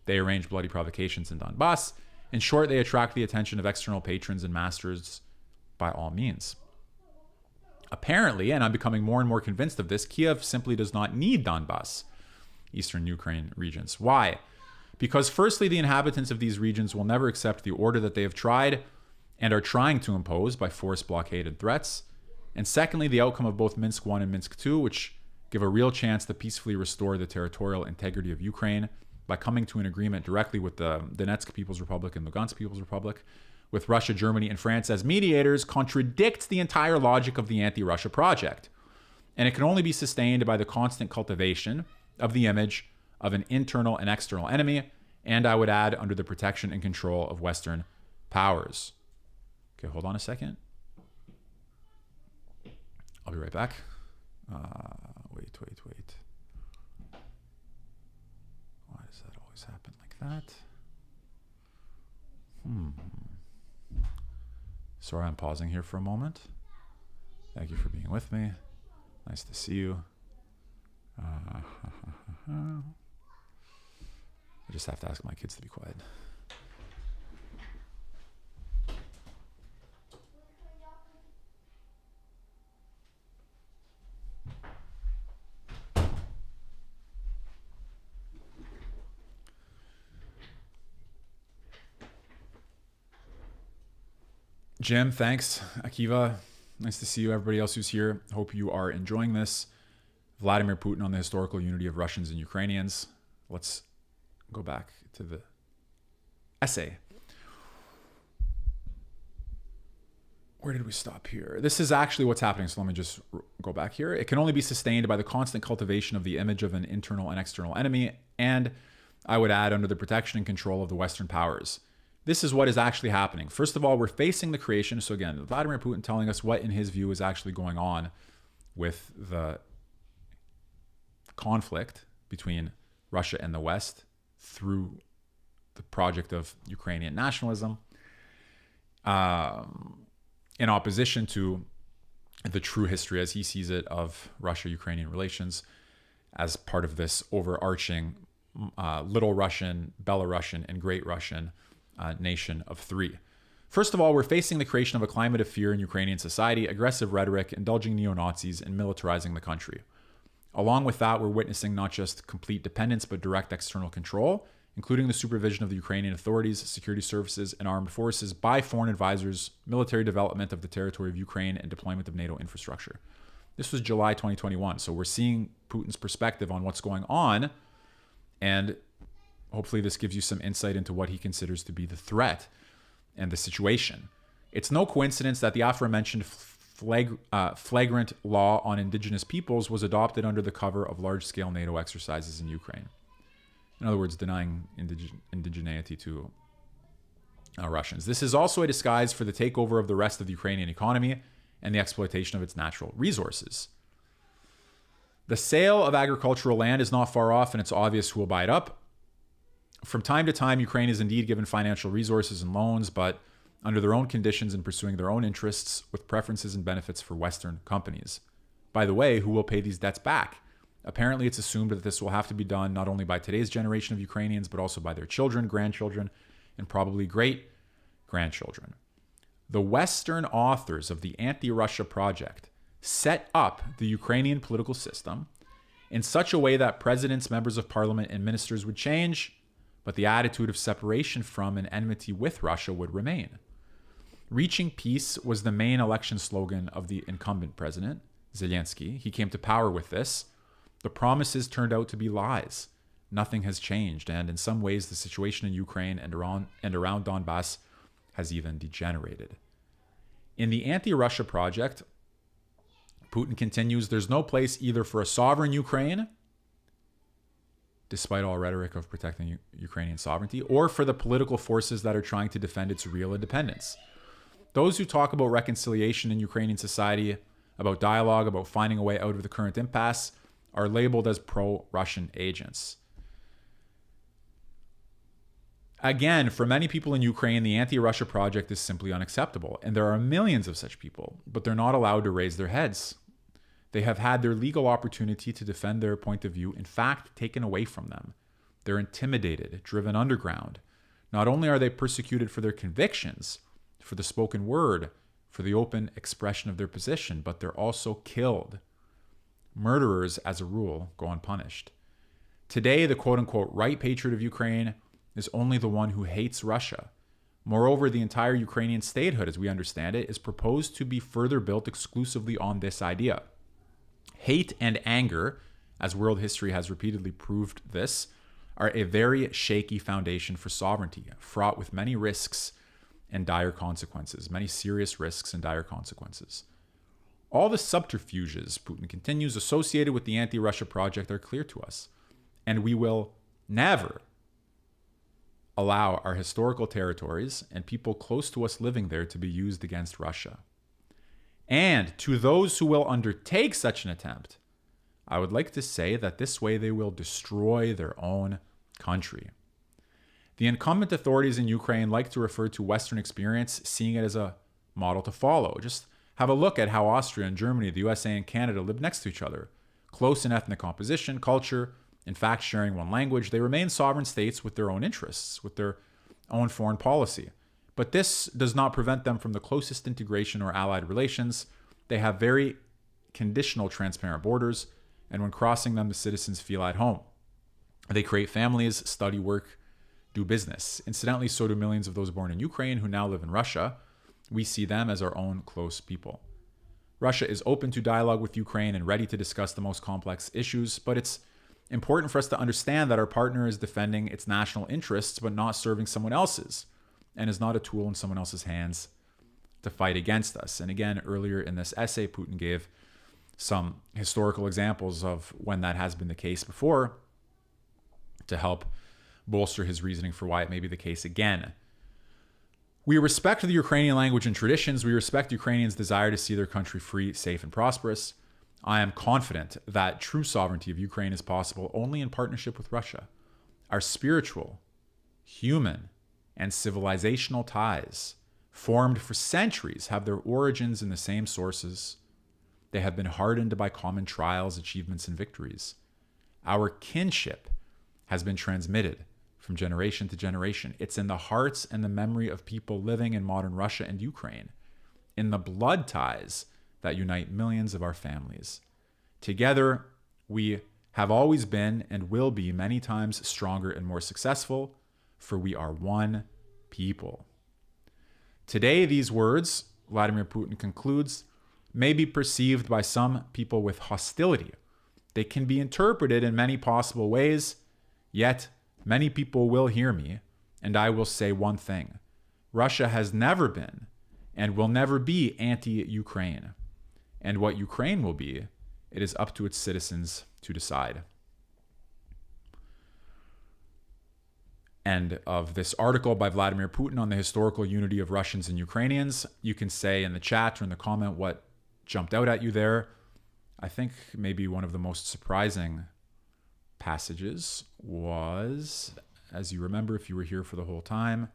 They arrange bloody provocations in Donbas. In short, they attract the attention of external patrons and masters by all means. Apparently, and I'm becoming more and more convinced of this, Kiev simply does not need Donbas, eastern Ukraine regions. Why? Because firstly, the inhabitants of these regions will never accept the order that they have tried and are trying to impose by force, blockade, and threats. And secondly, the outcome of both Minsk I and Minsk II, which give a real chance to peacefully restore the territorial integrity of Ukraine by coming to an agreement directly with the Donetsk People's Republic and Lugansk People's Republic, with Russia, Germany, and France as mediators, contradicts the entire logic of the anti-Russia project. And it can only be sustained by the constant cultivation of the image of an internal and external enemy, and I would add, under the protection and control of Western powers. Okay, hold on a second. I'll be right back. Wait. Why does that always happen like that? Sorry, I'm pausing here for a moment. Thank you for being with me. Nice to see you. I just have to ask my kids to be quiet. Jim, thanks. Akiva, nice to see you. Everybody else who's here, hope you are enjoying this. Vladimir Putin on the historical unity of Russians and Ukrainians. Let's go back to the essay. Where did we stop here? This is actually what's happening, so let me just go back here. It can only be sustained by the constant cultivation of the image of an internal and external enemy, and I would add, under the protection and control of the Western powers. This is what is actually happening. First of all, we're facing the creation. So again, Vladimir Putin telling us what, in his view, is actually going on with the conflict between Russia and the West through the project of Ukrainian nationalism, in opposition to the true history, as he sees it, of Russia-Ukrainian relations as part of this overarching Little Russian, Belarusian, and Great Russian nation of three. First of all, we're facing the creation of a climate of fear in Ukrainian society, aggressive rhetoric, indulging neo-Nazis, and militarizing the country. Along with that, we're witnessing not just complete dependence, but direct external control, including the supervision of the Ukrainian authorities, security services, and armed forces by foreign advisors, military development of the territory of Ukraine, and deployment of NATO infrastructure. This was July 2021, so we're seeing Putin's perspective on what's going on, and hopefully this gives you some insight into what he considers to be the threat and the situation. It's no coincidence that the aforementioned flagrant law on indigenous peoples was adopted under the cover of large-scale NATO exercises in Ukraine. In other words, denying indigeneity to Russians. This is also a disguise for the takeover of the rest of the Ukrainian economy and the exploitation of its natural resources. The sale of agricultural land is not far off, and it's obvious who will buy it up. From time to time, Ukraine is indeed given financial resources and loans, but under their own conditions and pursuing their own interests with preferences and benefits for Western companies. By the way, who will pay these debts back? Apparently, it's assumed that this will have to be done not only by today's generation of Ukrainians, but also by their children, grandchildren, and probably great-grandchildren. The Western authors of the anti-Russia project set up the Ukrainian political system in such a way that presidents, members of parliament, and ministers would change, but the attitude of separation from and enmity with Russia would remain. Reaching peace was the main election slogan of the incumbent president, Zelensky. He came to power with this. The promises turned out to be lies. Nothing has changed, and in some ways the situation in Ukraine and around Donbas has even degenerated. In the anti-Russia project, Putin continues, there's no place either for a sovereign Ukraine, despite all rhetoric of protecting Ukrainian sovereignty, or for the political forces that are trying to defend its real independence. Those who talk about reconciliation in Ukrainian society, about dialogue, about finding a way out of the current impasse, are labeled as pro-Russian agents. Again, for many people in Ukraine, the anti-Russia project is simply unacceptable, and there are millions of such people, but they're not allowed to raise their heads. They have had their legal opportunity to defend their point of view, in fact, taken away from them. They're intimidated, driven underground. Not only are they persecuted for their convictions, for the spoken word, for the open expression of their position, but they're also killed. Murderers, as a rule, go unpunished. Today, the quote-unquote right patriot of Ukraine is only the one who hates Russia. Moreover, the entire Ukrainian statehood, as we understand it, is proposed to be further built exclusively on this idea. Hate and anger, as world history has repeatedly proved this, are a very shaky foundation for sovereignty, fraught with many risks and dire consequences, many serious risks and dire consequences. All the subterfuges, Putin continues, associated with the anti-Russia project are clear to us, and we will never allow our historical territories and people close to us living there to be used against Russia. And to those who will undertake such an attempt, I would like to say that this way they will destroy their own country. The incumbent authorities in Ukraine like to refer to Western experience, seeing it as a model to follow. Just have a look at how Austria and Germany, the USA and Canada live next to each other. Close in ethnic composition, culture, in fact sharing one language, they remain sovereign states with their own interests, with their own foreign policy. But this does not prevent them from the closest integration or allied relations. They have very conditional, transparent borders, and when crossing them, the citizens feel at home. They create families, study, work, do business. Incidentally, so do millions of those born in Ukraine who now live in Russia. We see them as our own close people. Russia is open to dialogue with Ukraine and ready to discuss the most complex issues, but it's important for us to understand that our partner is defending its national interests, but not serving someone else's, and is not a tool in someone else's hands to fight against us. And again, earlier in this essay, Putin gave some historical examples of when that has been the case before to help bolster his reasoning for why it may be the case again. We respect the Ukrainian language and traditions. We respect Ukrainians' desire to see their country free, safe, and prosperous. I am confident that true sovereignty of Ukraine is possible only in partnership with Russia. Our spiritual human, and civilizational ties, formed for centuries, have their origins in the same sources. They have been hardened by common trials, achievements, and victories. Our kinship has been transmitted from generation to generation. It's in the hearts and the memory of people living in modern Russia and Ukraine, in the blood ties that unite millions of our families. Together, we have always been and will be many times stronger and more successful, for we are one people. Today, these words, Vladimir Putin concludes, may be perceived by some people with hostility. They can be interpreted in many possible ways, yet many people will hear me, and I will say one thing. Russia has never been and will never be anti-Ukraine. And what Ukraine will be, it is up to its citizens to decide. End of this article by Vladimir Putin on the historical unity of Russians and Ukrainians. You can say in the chat or in the comment what jumped out at you there. I think maybe one of the most surprising passages was, as you remember if you were here for the whole time,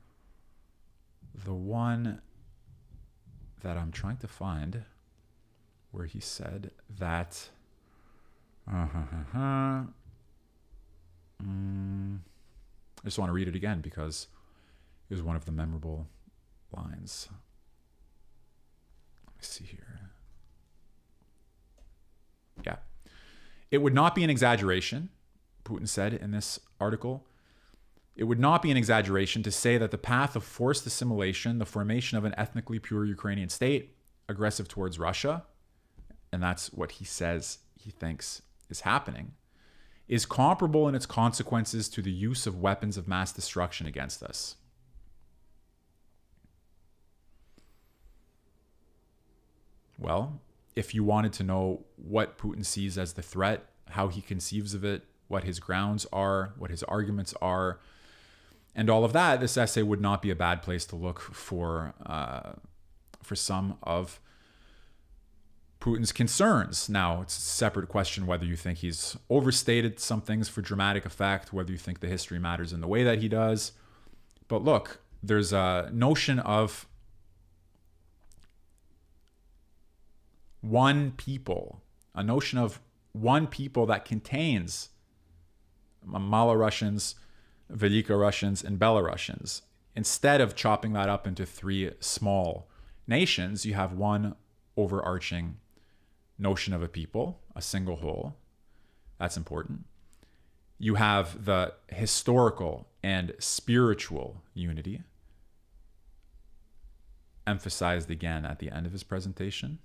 the one that I'm trying to find where he said that I just want to read it again because it was one of the memorable lines. Let me see here. Yeah. It would not be an exaggeration, Putin said in this article. It would not be an exaggeration to say that the path of forced assimilation, the formation of an ethnically pure Ukrainian state, aggressive towards Russia, and that's what he says he thinks is happening, is comparable in its consequences to the use of weapons of mass destruction against us. Well, if you wanted to know what Putin sees as the threat, how he conceives of it, what his grounds are, what his arguments are, and all of that, this essay would not be a bad place to look for some of Putin's concerns. Now, it's a separate question whether you think he's overstated some things for dramatic effect, whether you think the history matters in the way that he does. But look, there's a notion of one people, a notion of one people that contains Mala-Russians, Velika-Russians, and Belarusians. Instead of chopping that up into three small nations, you have one overarching notion of a people, a single whole. That's important. You have the historical and spiritual unity, emphasized again at the end of his presentation,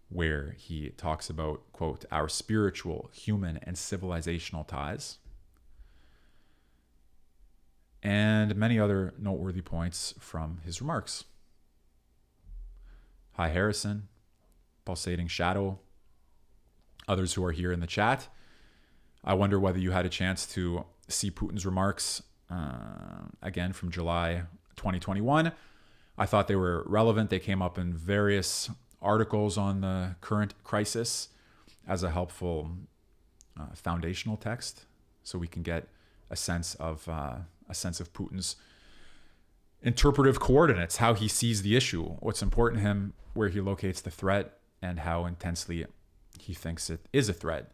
where he talks about, quote, our spiritual, human, and civilizational ties, and many other noteworthy points from his remarks. Hi, Harrison, Pulsating Shadow, others who are here in the chat. I wonder whether you had a chance to see Putin's remarks again from July 2021. I thought they were relevant. They came up in various articles on the current crisis as a helpful foundational text, so we can get a sense of Putin's interpretive coordinates, how he sees the issue, what's important to him, where he locates the threat, and how intensely he thinks it is a threat.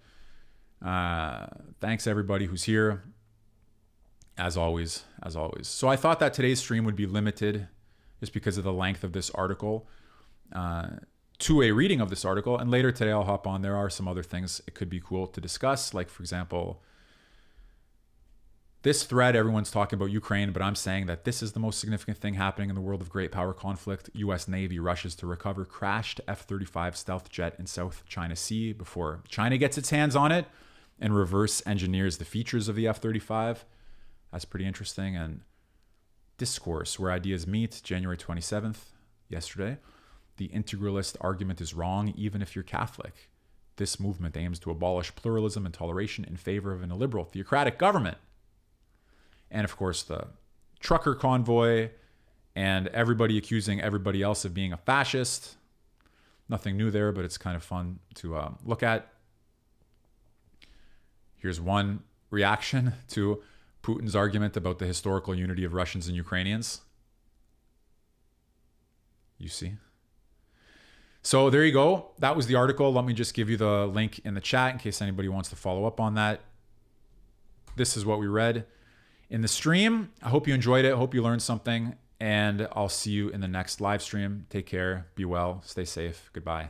Thanks everybody who's here, as always. So I thought that today's stream would be limited, just because of the length of this article, to a reading of this article, and later today I'll hop on. There are some other things it could be cool to discuss, like, for example, this thread. Everyone's talking about Ukraine, but I'm saying that this is the most significant thing happening in the world of great power conflict. U.S. Navy rushes to recover crashed F-35 stealth jet in South China Sea before China gets its hands on it and reverse engineers the features of the F-35. That's pretty interesting. And Discourse, where ideas meet, January 27th, yesterday. The integralist argument is wrong, even if you're Catholic. This movement aims to abolish pluralism and toleration in favor of an illiberal theocratic government. And of course, the trucker convoy and everybody accusing everybody else of being a fascist. Nothing new there, but it's kind of fun to look at. Here's one reaction to Putin's argument about the historical unity of Russians and Ukrainians. You see. So there you go. That was the article. Let me just give you the link in the chat in case anybody wants to follow up on that. This is what we read in the stream. I hope you enjoyed it. I hope you learned something. And I'll see you in the next live stream. Take care. Be well. Stay safe. Goodbye.